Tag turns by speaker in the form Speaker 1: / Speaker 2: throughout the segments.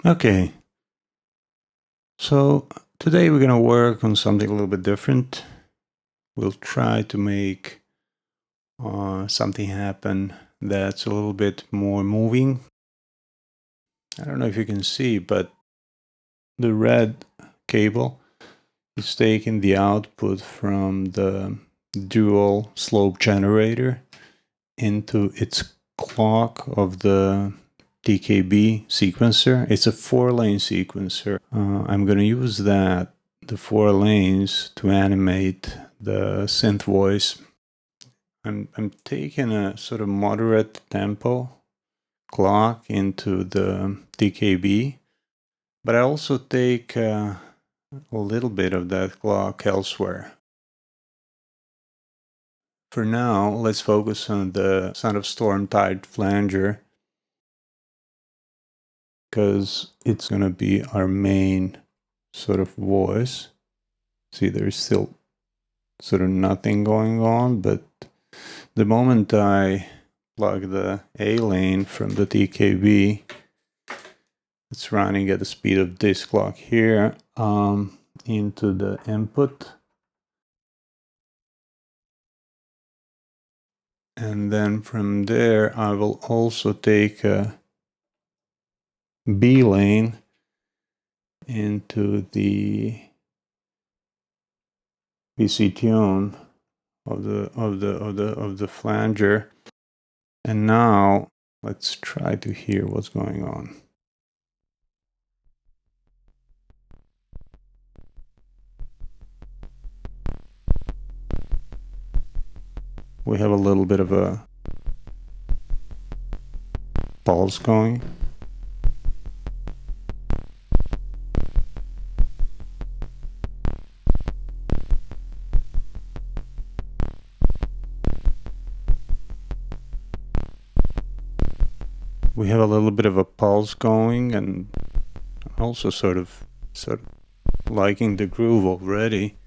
Speaker 1: Okay, so today we're gonna work on something a little bit different. We'll try to make something happen that's a little bit more moving. I don't know if you can see, but the red cable is taking the output from the dual slope generator into its clock of the DKB sequencer. It's a 4-lane sequencer. I'm going to use the 4 lanes to animate the synth voice. I'm taking a sort of moderate tempo clock into the DKB, but I also take a little bit of that clock elsewhere. For now, let's focus on the Sound of Storm Tide flanger, because it's going to be our main sort of voice. See, there's still sort of nothing going on, but the moment I plug the A lane from the DKB, it's running at the speed of this clock here into the input. And then from there, I will also take a B lane into the VC tune of the flanger. And now let's try to hear what's going on. We have a little bit of a pulse going. We have a little bit of a pulse going, and also sort of liking the groove already.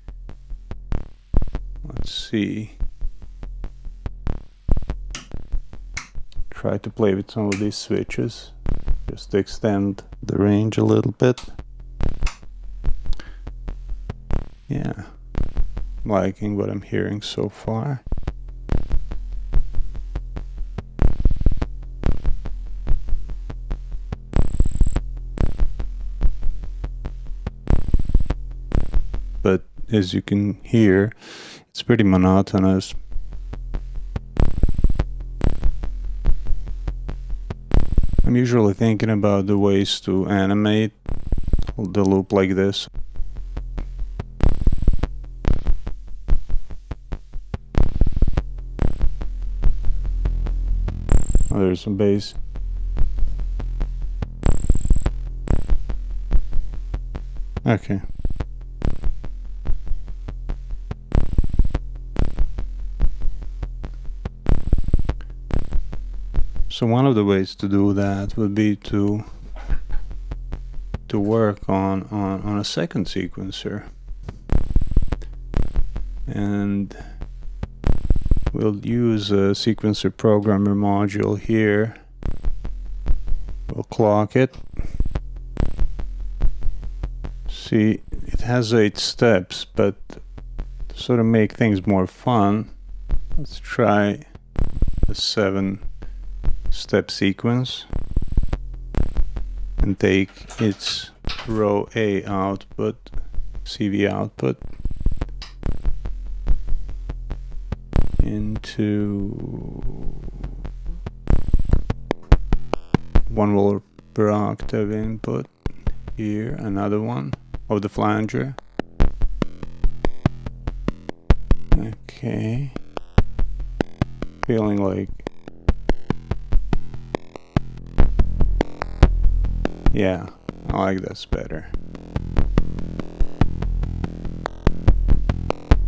Speaker 1: Let's see. Try to play with some of these switches, just to extend the range a little bit. Yeah, liking what I'm hearing so far. But as you can hear, it's pretty monotonous. I'm usually thinking about the ways to animate the loop like this. Oh, there's some bass. Okay. So one of the ways to do that would be to work on a second sequencer, and we'll use a sequencer programmer module here. We'll clock it. See, it has 8 steps, but to sort of make things more fun, let's try the 7-step sequence and take its row A output, CV output, into 1 volt per octave input here, another one of the flanger. Okay, feeling like, yeah, I like this better.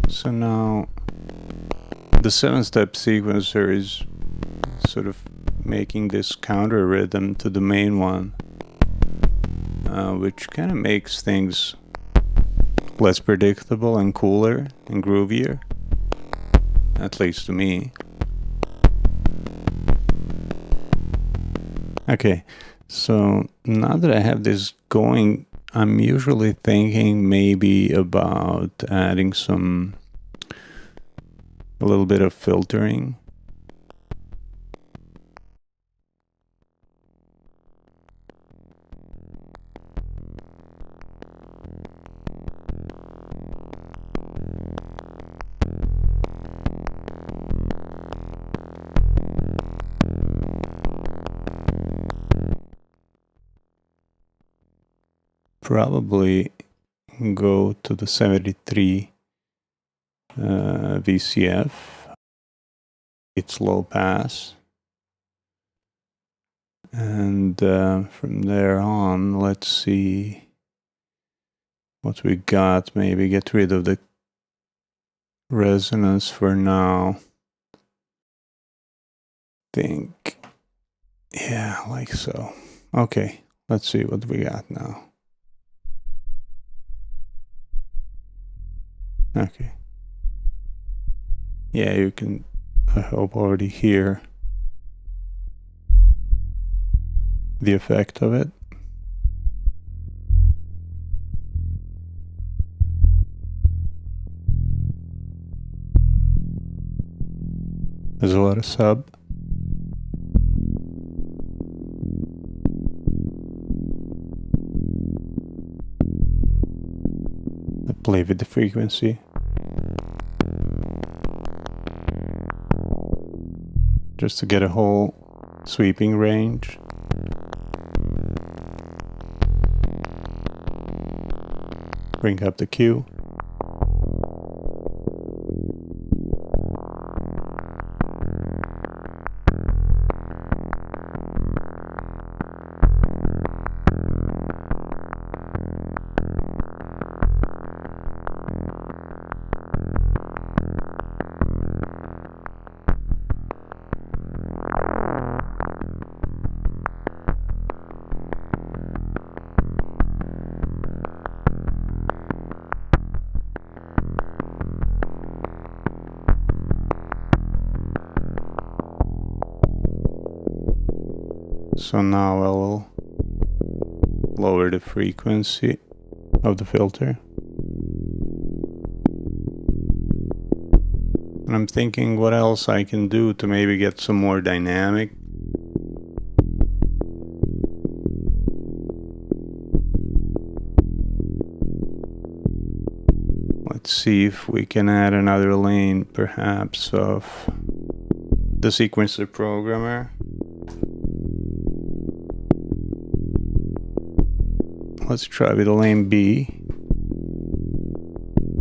Speaker 1: So now the 7-step sequencer is sort of making this counter rhythm to the main one, which kind of makes things less predictable and cooler and groovier, at least to me. Okay, So now that I have this going, I'm usually thinking maybe about adding a little bit of filtering. Probably go to the 73 VCF. It's low pass. And from there on, let's see what we got. Maybe get rid of the resonance for now. Think, yeah, like so. Okay, let's see what we got now. Okay. Yeah, you can, I hope, already hear the effect of it. There's a lot of sub. I play with the frequency. Just to get a whole sweeping range. Bring up the Q. So now I will lower the frequency of the filter. And I'm thinking what else I can do to maybe get some more dynamic. Let's see if we can add another lane, perhaps, of the sequencer programmer. Let's try with the lane B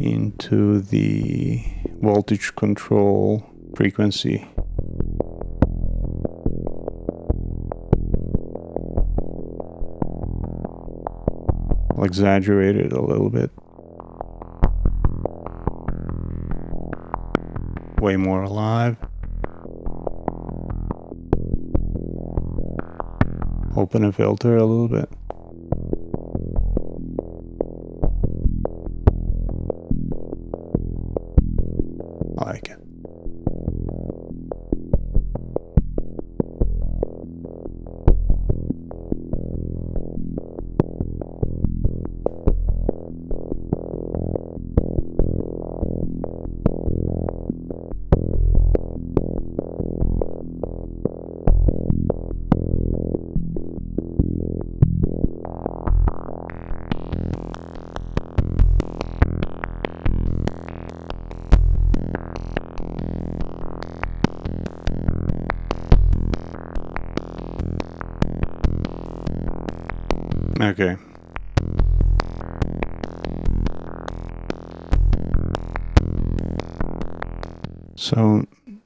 Speaker 1: into the voltage control frequency. I'll exaggerate it a little bit. Way more alive. Open a filter a little bit. I like it. Okay. So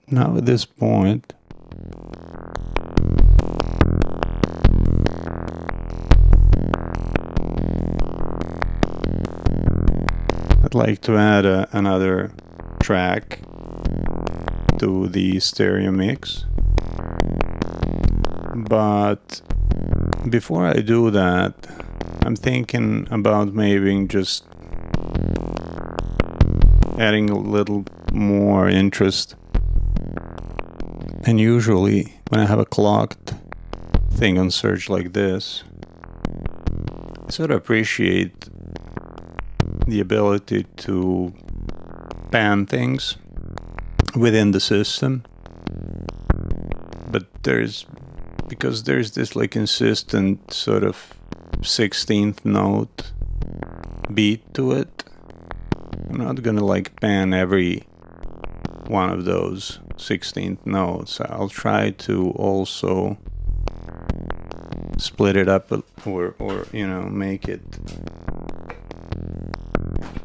Speaker 1: now at this point, I'd like to add another track to the stereo mix. But before I do that, I'm thinking about maybe just adding a little more interest. And usually when I have a clocked thing on Serge like this, I sort of appreciate the ability to pan things within the system, but because there's this like consistent sort of 16th note beat to it, I'm not gonna like pan every one of those 16th notes. I'll try to also split it up or you know, make it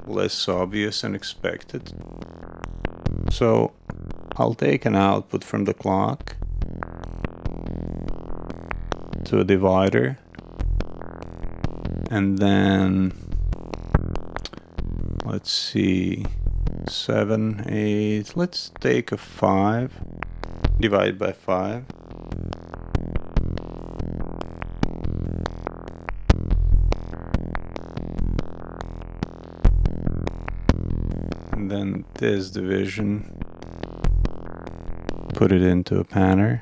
Speaker 1: less obvious and expected. So I'll take an output from the clock to a divider, and then let's see, 7, 8, let's take a 5, divide by 5. And then this division, put it into a panner.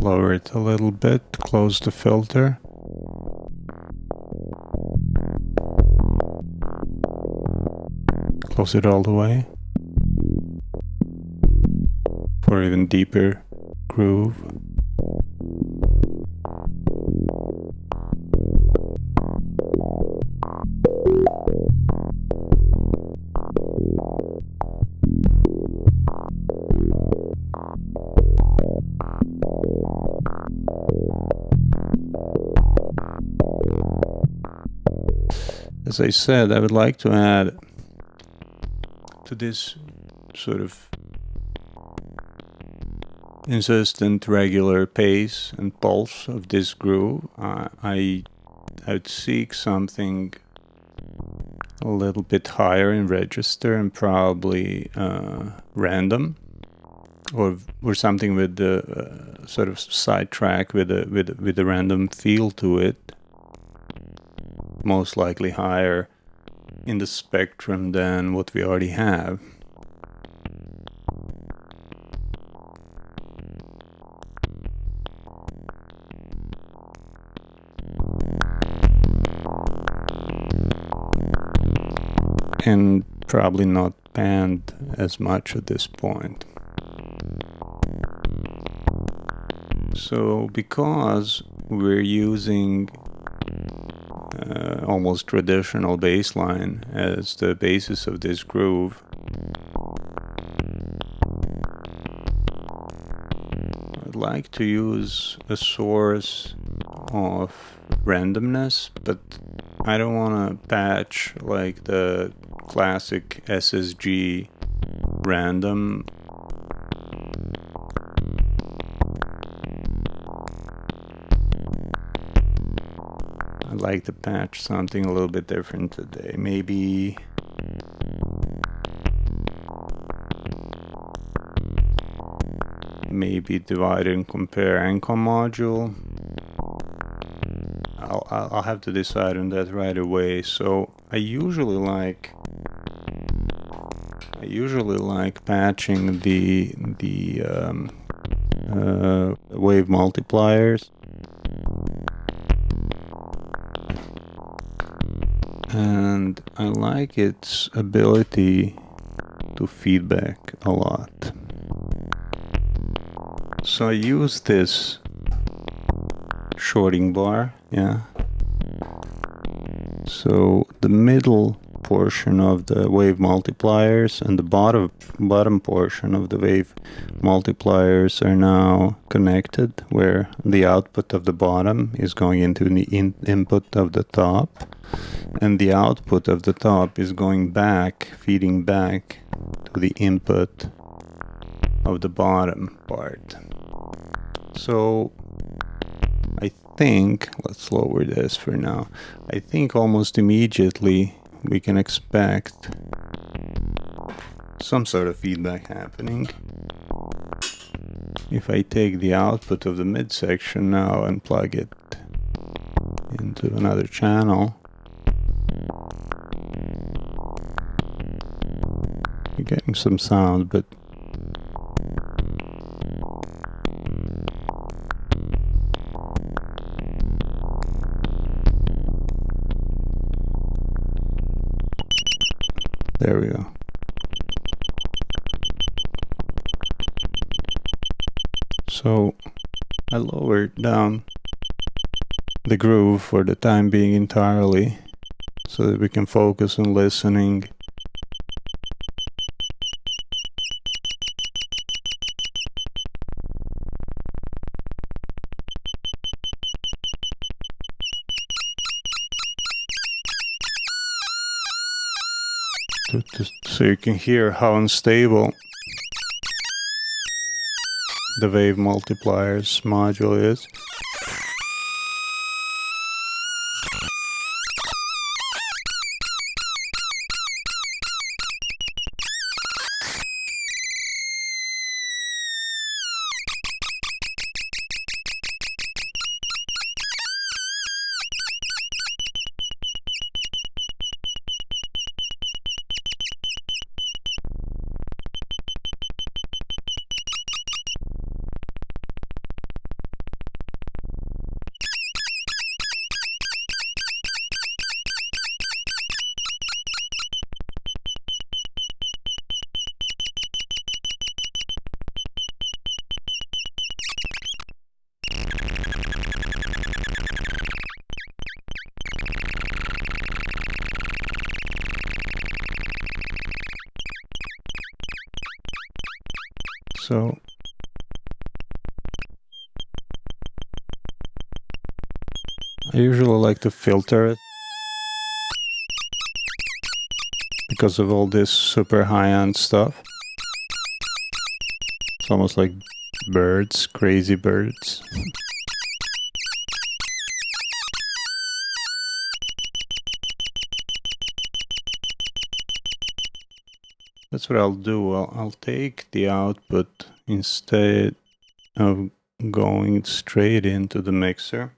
Speaker 1: Lower it a little bit, close the filter. Close it all the way for even deeper groove. As I said, I would like to add to this sort of insistent regular pace and pulse of this groove. I would seek something a little bit higher in register and probably random, or something with the sort of sidetrack with a random feel to it. Most likely higher in the spectrum than what we already have. And probably not panned as much at this point. So because we're using almost traditional bass line as the basis of this groove, I'd like to use a source of randomness, but I don't want to patch like the classic SSG random. I'd like to patch something a little bit different today. Maybe divide and compare Encom module. I'll have to decide on that right away. So I usually like patching the Wave Multipliers. And I like its ability to feedback a lot. So I use this shorting bar, yeah. So the middle portion of the Wave Multipliers and the bottom portion of the Wave Multipliers are now connected, where the output of the bottom is going into the input of the top, and the output of the top is going back, feeding back to the input of the bottom part. So I think, let's lower this for now. I think almost immediately we can expect some sort of feedback happening. If I take the output of the midsection now and plug it into another channel, you're getting some sound, but there we go. So I lowered down the groove for the time being entirely so that we can focus on listening. So you can hear how unstable the Wave Multiplier's module is. So I usually like to filter it because of all this super high-end stuff. It's almost like birds, crazy birds. That's what I'll do. I'll take the output instead of going straight into the mixer.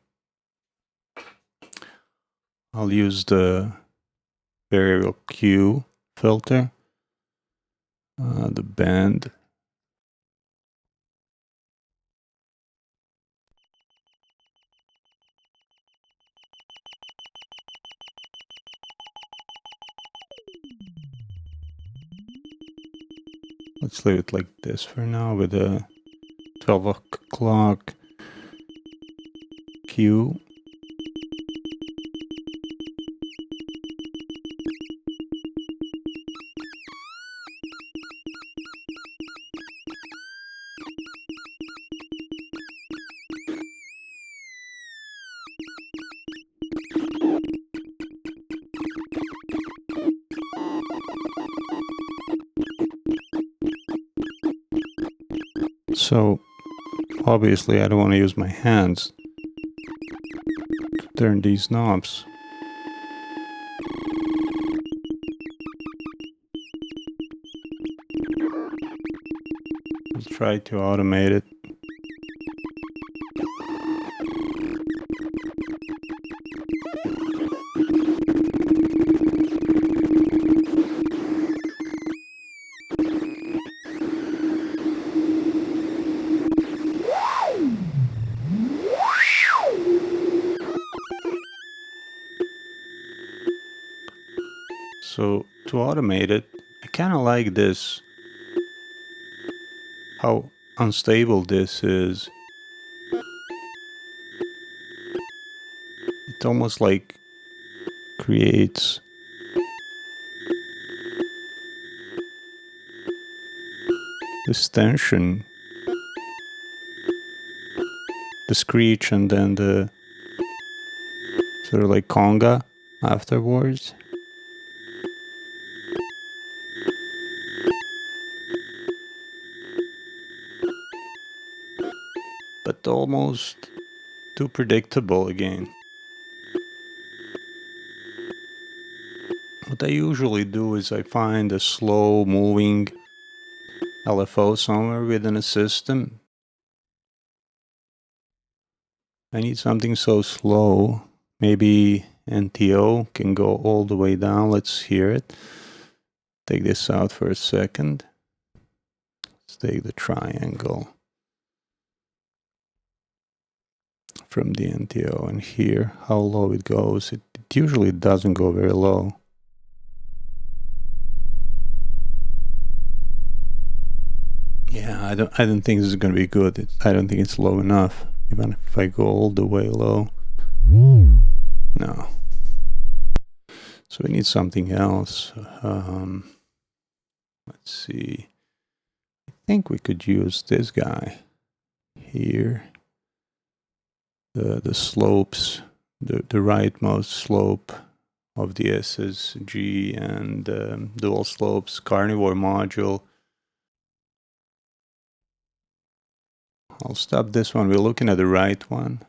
Speaker 1: I'll use the variable Q filter, the band. Let's leave it like this for now with a 12 o'clock Q. So obviously I don't want to use my hands to turn these knobs. I'll try to automate it. So to automate it, I kind of like this, how unstable this is. It almost like creates this tension, the screech and then the sort of like conga afterwards. but almost too predictable again. What I usually do is I find a slow moving LFO somewhere within a system. I need something so slow. Maybe NTO can go all the way down. Let's hear it. Take this out for a second. Let's take the triangle from the NTO and hear how low it goes. It usually doesn't go very low. Yeah, I don't think this is going to be good. I don't think it's low enough. Even if I go all the way low. No. So we need something else. Let's see. I think we could use this guy here. The slopes, the rightmost slope of the SSG and dual slopes, carnivore module. I'll stop this one. We're looking at the right one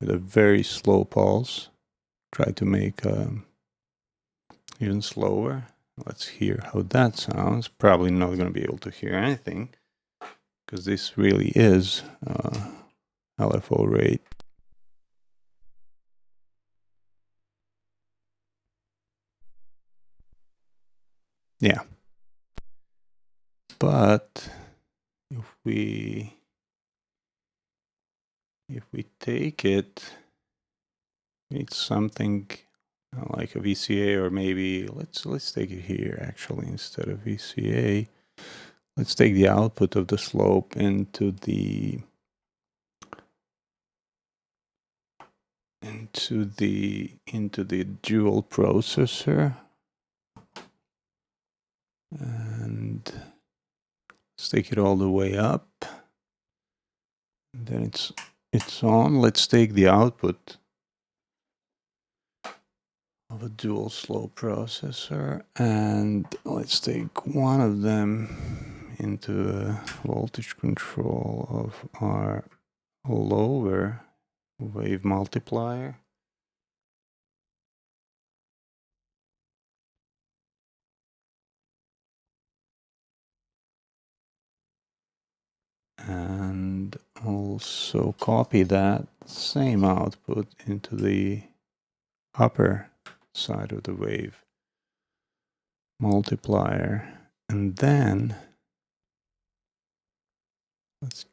Speaker 1: with a very slow pulse. Try to make even slower. Let's hear how that sounds. Probably not going to be able to hear anything because this really is LFO rate. Yeah. But if we take it, it's something like a VCA, or maybe let's take it here actually instead of VCA. Let's take the output of the slope into the dual processor, and let's take it all the way up. And then it's on. Let's take the output of a dual slope processor, and let's take one of them into voltage control of our lower wave multiplier. And also copy that same output into the upper side of the wave multiplier. And then let's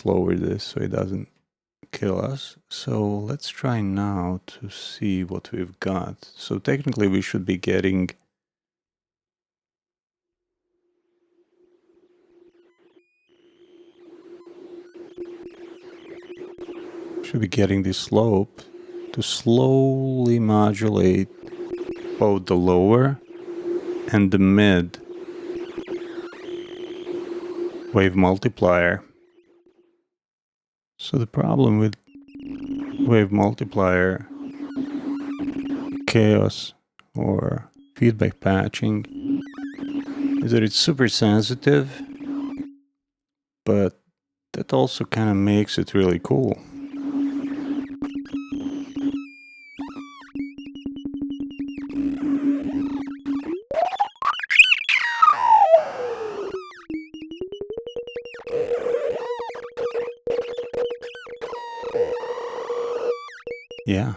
Speaker 1: lower this so it doesn't kill us. So let's try now to see what we've got. So technically we should be getting this slope to slowly modulate both the lower and the mid wave multiplier. So the problem with wave multiplier chaos or feedback patching is that it's super sensitive, but that also kind of makes it really cool. Yeah.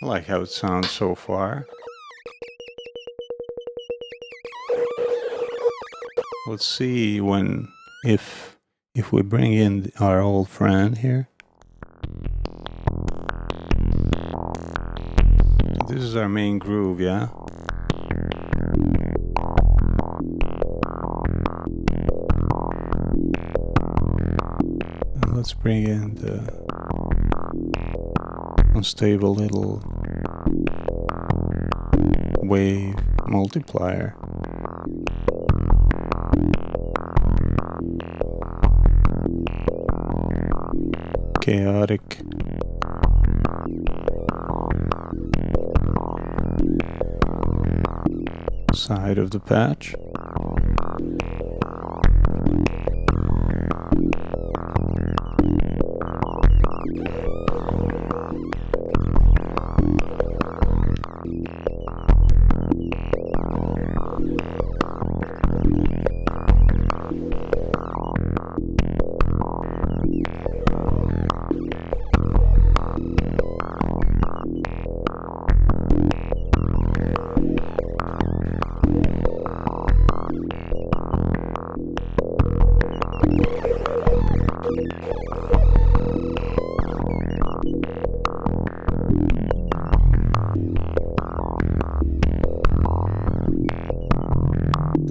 Speaker 1: I like how it sounds so far. Let's see if we bring in our old friend here. This is our main groove, yeah? And let's bring in the unstable little wave multiplier. chaotic side of the patch.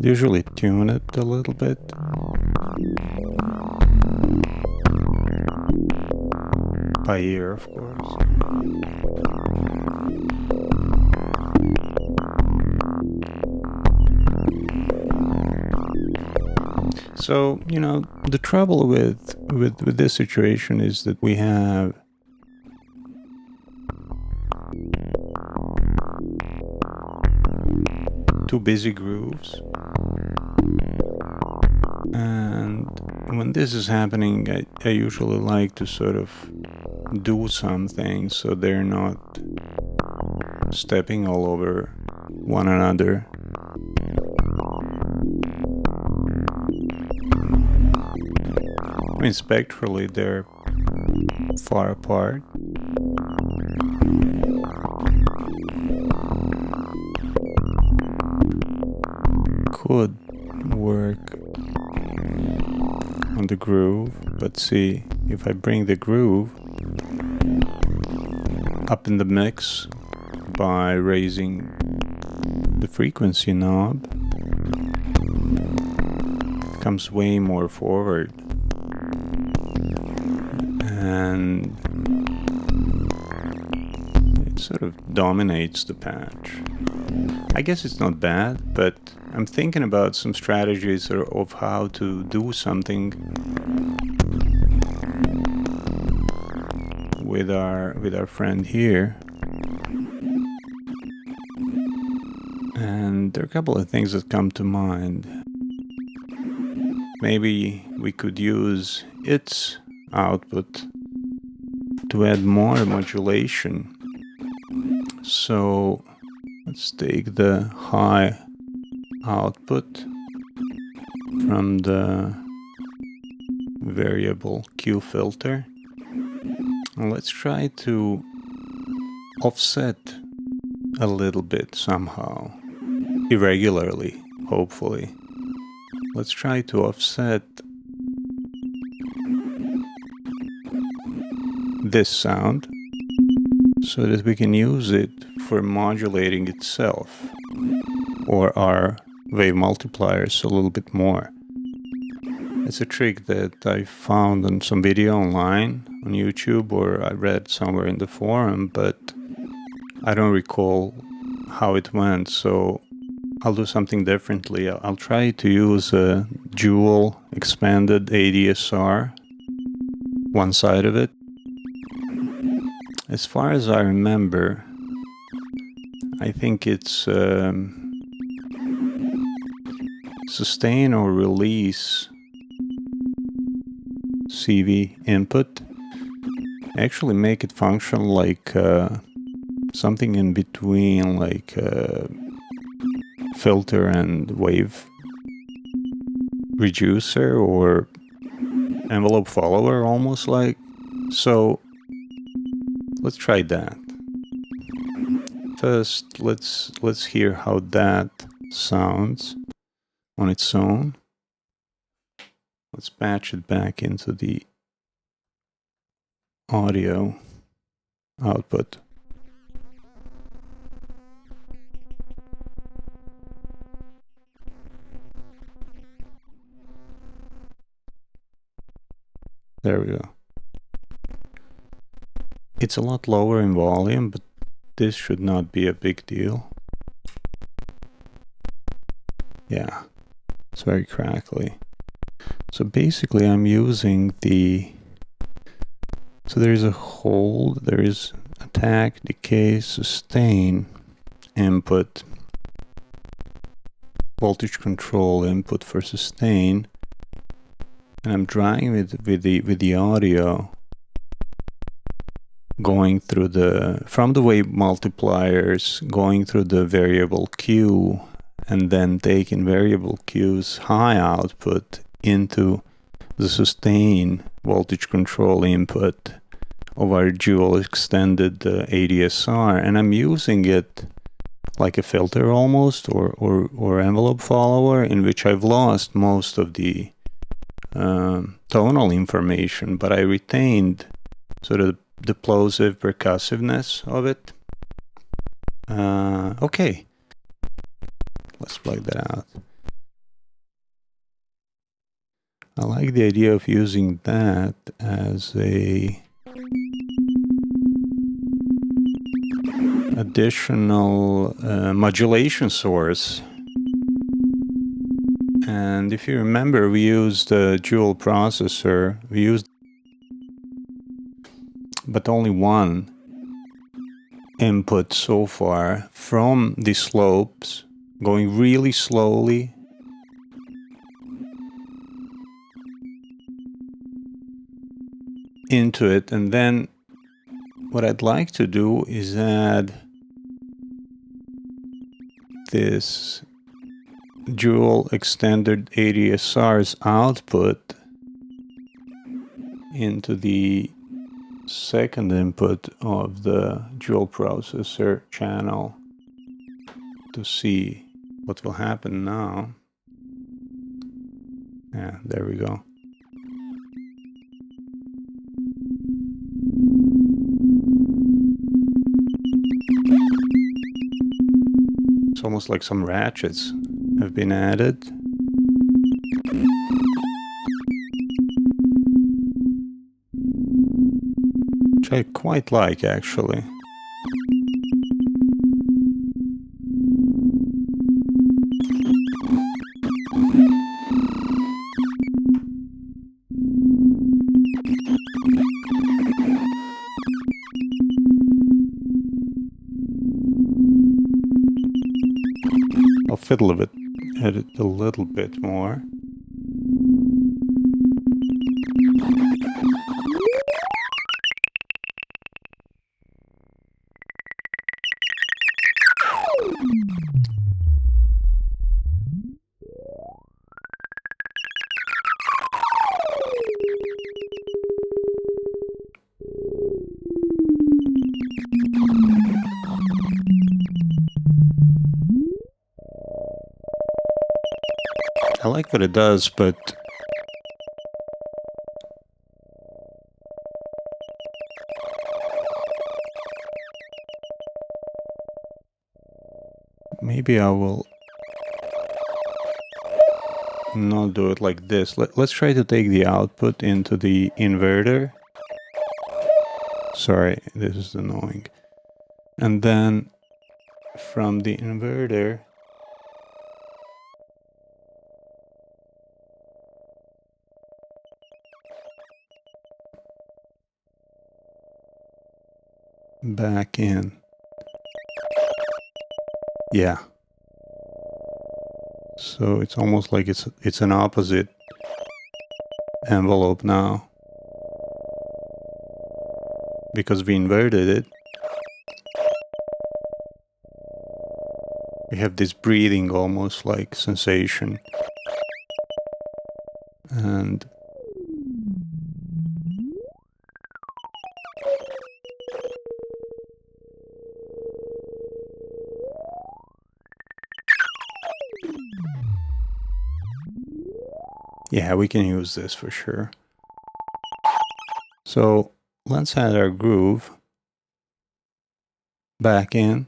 Speaker 1: Usually tune it a little bit. By ear, of course. So, you know, the trouble with this situation is that we have two busy grooves. And when this is happening, I usually like to sort of do something so they're not stepping all over one another. I mean, spectrally they're far apart. Could work on the groove, but see, if I bring the groove up in the mix by raising the frequency knob, it comes way more forward, and it sort of dominates the patch. I guess it's not bad, but I'm thinking about some strategies of how to do something with our friend here. And there are a couple of things that come to mind. Maybe we could use its output to add more modulation. So let's take the high output from the variable Q filter, and let's try to offset a little bit somehow, irregularly, hopefully. Let's try to offset this sound so that we can use it for modulating itself or our wave multipliers a little bit more. It's a trick that I found on some video online on YouTube, or I read somewhere in the forum, but I don't recall how it went, so I'll do something differently. I'll try to use a dual expanded ADSR, one side of it. As far as I remember, I think it's sustain or release CV input. Actually make it function like something in between, like filter and wave reducer or envelope follower, almost like. So let's try that. First, let's hear how that sounds on its own. Let's patch it back into the audio output. There we go. It's a lot lower in volume, but this should not be a big deal. Yeah, it's very crackly. So basically I'm using the So there is a hold, there is attack, decay, sustain, input, voltage control input for sustain, and I'm trying with the audio going through from the wave multipliers, going through the variable Q, and then taking variable Q's high output into the sustain voltage control input of our dual extended ADSR, and I'm using it like a filter almost, or envelope follower, in which I've lost most of the tonal information, but I retained sort of the plosive percussiveness of it. Okay, let's plug that out. I like the idea of using that as a additional modulation source. And if you remember, we used a dual processor. We used but only one input so far from the slopes, going really slowly. Into it, and then what I'd like to do is add this dual extended ADSR's output into the second input of the dual processor channel to see what will happen now. Yeah, there we go. It's almost like some ratchets have been added. Which I quite like, actually. I'll fiddle with it, edit a little bit more. I like what it does, but maybe I will not do it like this. Let's try to take the output into the inverter. Sorry, this is annoying. And then from the inverter, back in. Yeah. So it's almost like it's an opposite envelope now, because we inverted it. We have this breathing almost like sensation. And yeah, we can use this for sure. So let's add our groove back in.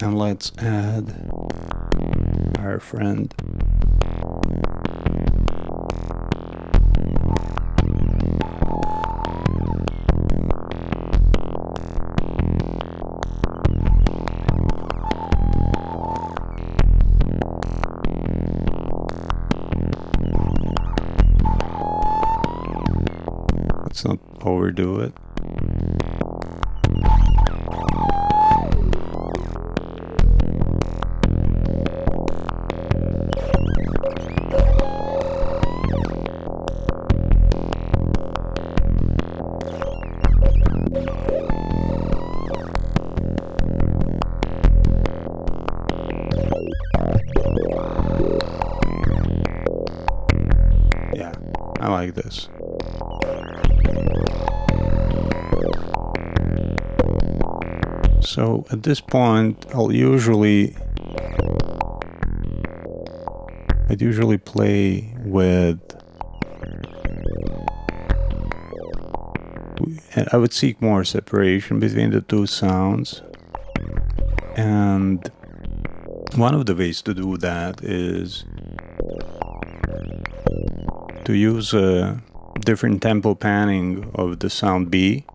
Speaker 1: And let's add our friend. Let's not overdo it. Yeah, I like this. So at this point, I'd usually play with, I would seek more separation between the two sounds. And one of the ways to do that is to use a different tempo panning of the sound B.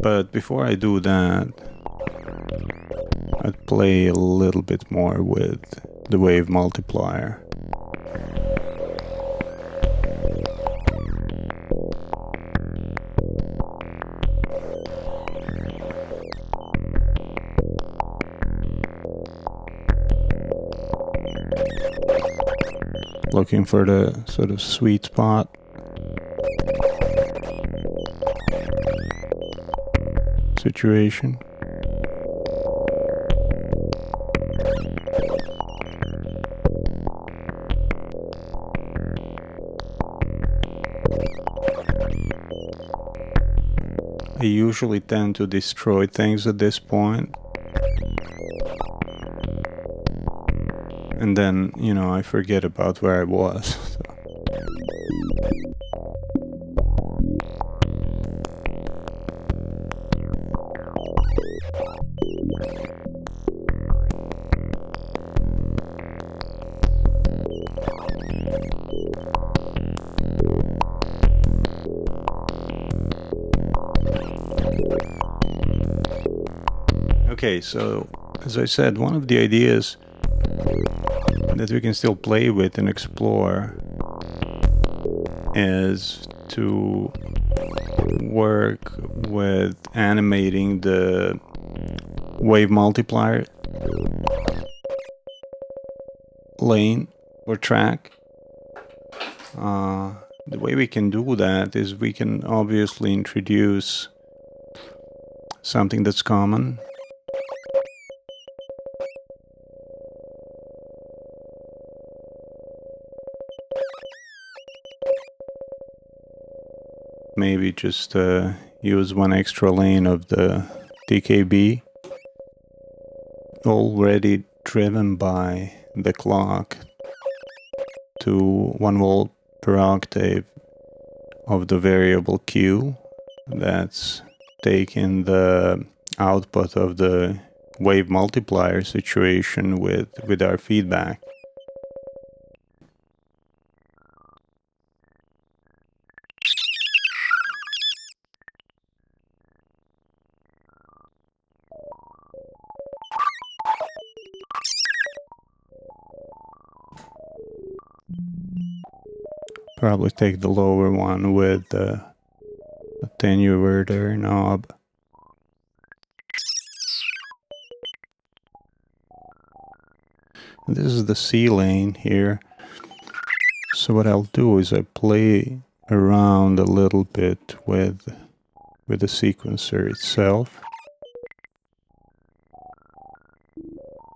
Speaker 1: But before I do that, I'd play a little bit more with the Wave Multiplier. Looking for the sort of sweet spot. Situation. I usually tend to destroy things at this point. And then, you know, I forget about where I was. So. Okay, so as I said, one of the ideas that we can still play with and explore is to work with animating the Wave Multiplier lane or track. The way we can do that is we can obviously introduce something that's common. Maybe just use one extra lane of the DKB, already driven by the clock to 1 volt per octave of the variable Q that's taking the output of the wave multiplier situation with our feedback. Probably take the lower one with the attenuator knob. And this is the C lane here. So what I'll do is I play around a little bit with the sequencer itself.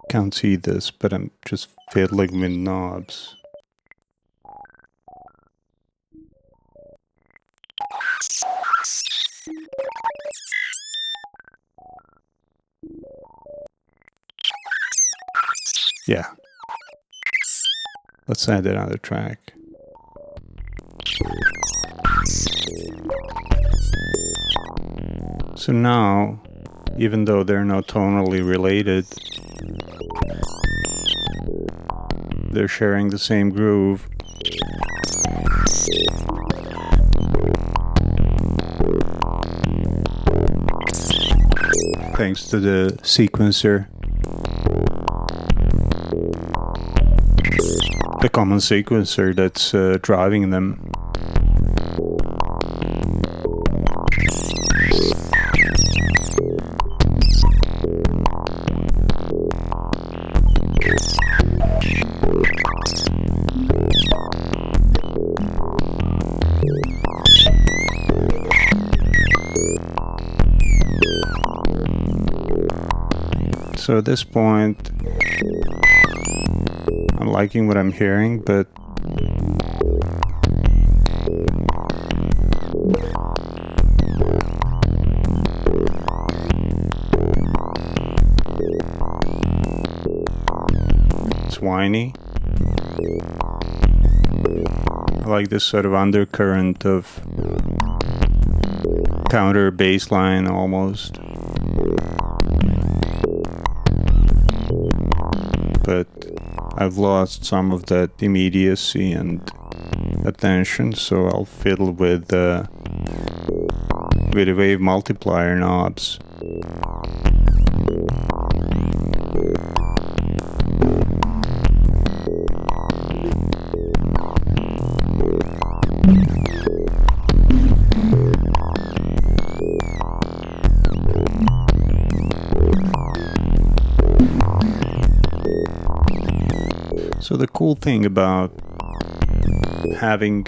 Speaker 1: Can't see this, but I'm just fiddling with knobs. Yeah. Let's add another track. So now, even though they're not tonally related, they're sharing the same groove. Thanks to the sequencer. The common sequencer that's driving them. So at this point, I'm liking what I'm hearing, but it's whiny. I like this sort of undercurrent of counter bass line almost. But I've lost some of that immediacy and attention, so I'll fiddle with the Wave Multiplier knobs. So the cool thing about having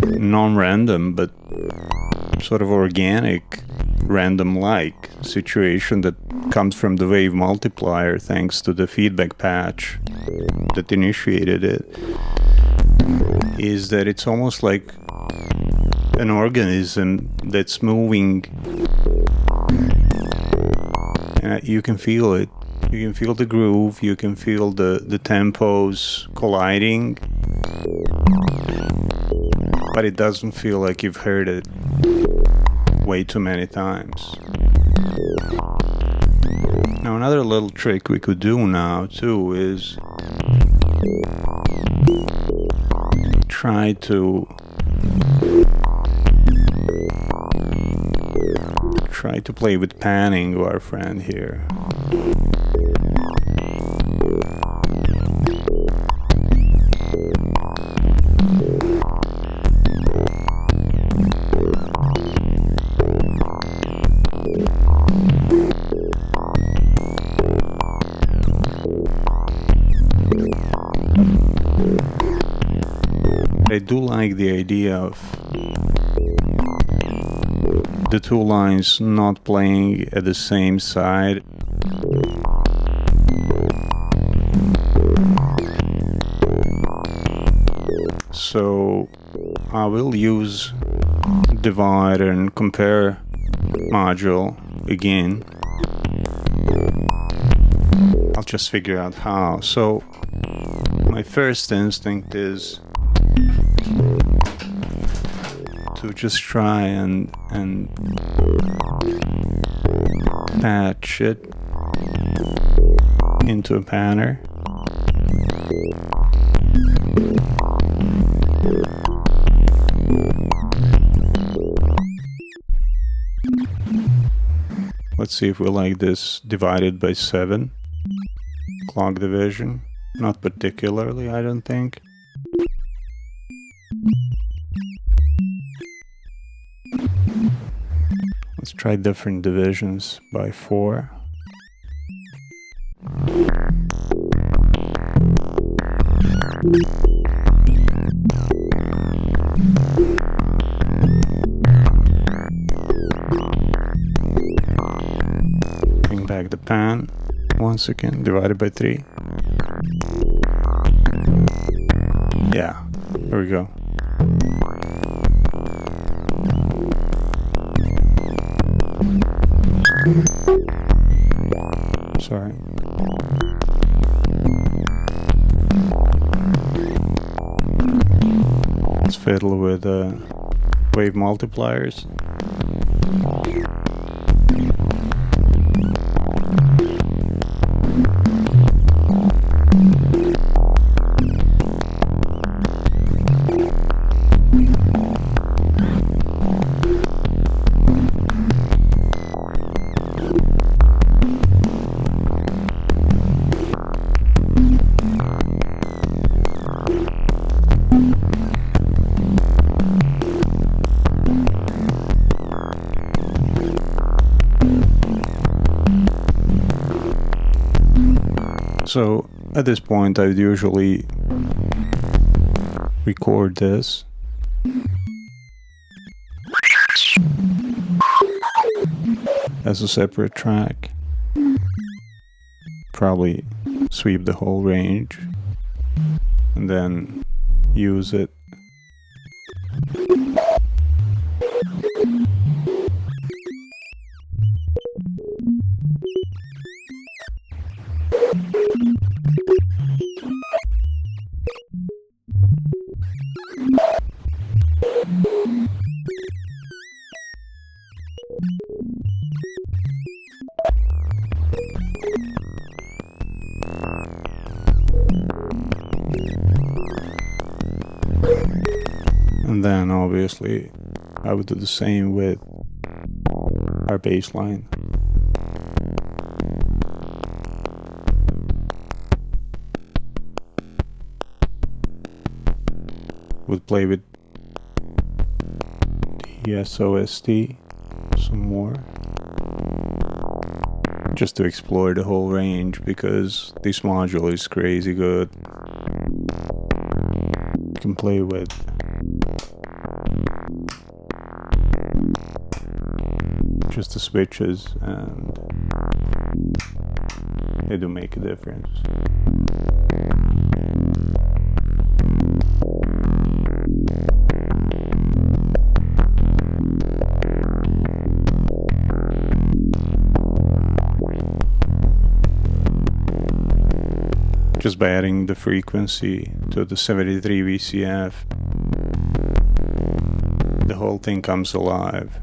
Speaker 1: non-random but sort of organic random-like situation that comes from the Wave Multiplier thanks to the feedback patch that initiated it is that it's almost like an organism that's moving, and you can feel it. You can feel the groove, you can feel the tempos colliding, but it doesn't feel like you've heard it way too many times. Now another little trick we could do now too is try to play with panning to our friend here. I do like the idea of the two lines not playing at the same side. So I will use divide and compare module again. I'll just figure out how. So my first instinct is to just try and patch it into a panner. Let's see if we like this divided by 7. Clock division. Not particularly, I don't think. Let's try different divisions by 4. Bring back the pan once again, divided by 3. Yeah, here we go. Sorry. Let's fiddle with Wave Multipliers. So at this point, I would usually record this. As a separate track. Probably sweep the whole range and then use it. And then obviously I would do the same with our bass line. Would play with the SOST some more, just to explore the whole range, because this module is crazy good. You can play with just the switches and they do make a difference. Just by adding the frequency to the 73 VCF, the whole thing comes alive.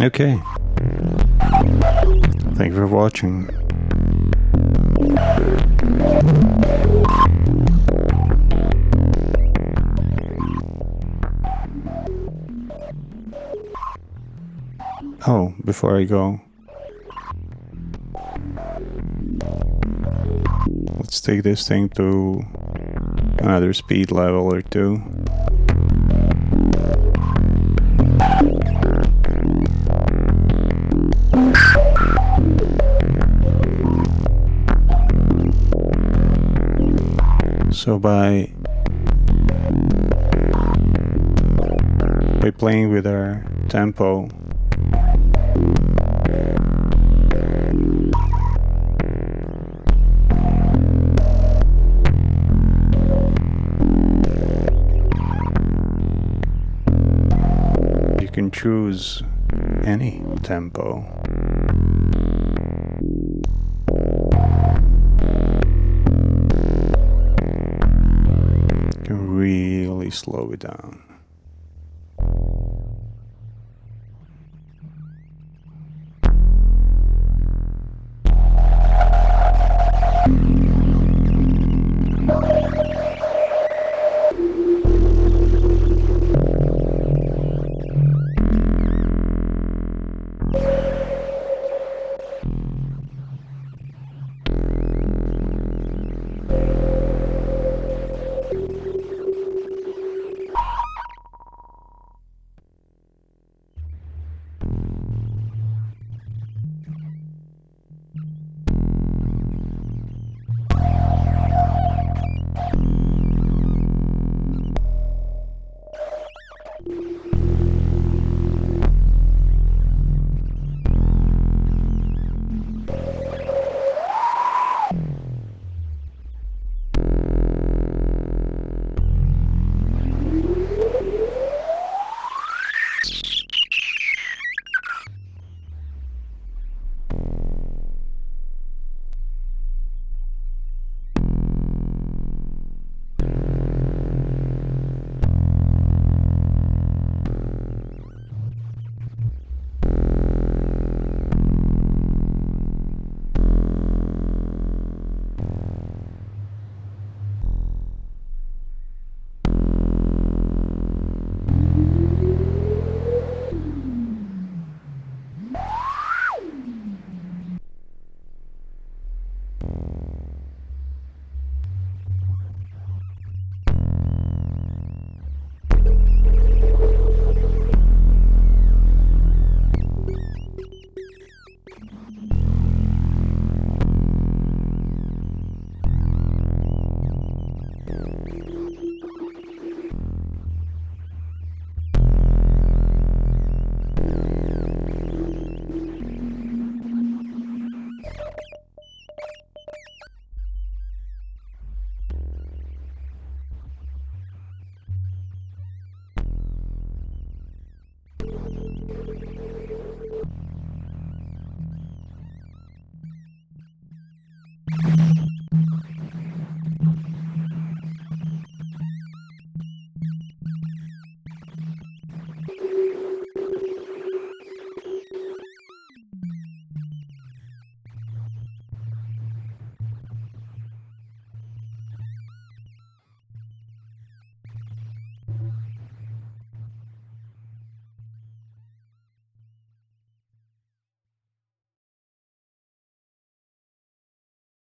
Speaker 1: Okay. Thank you for watching. Oh, before I go, let's take this thing to another speed level or two. So by playing with our tempo, you can choose any tempo. You can really slow it down.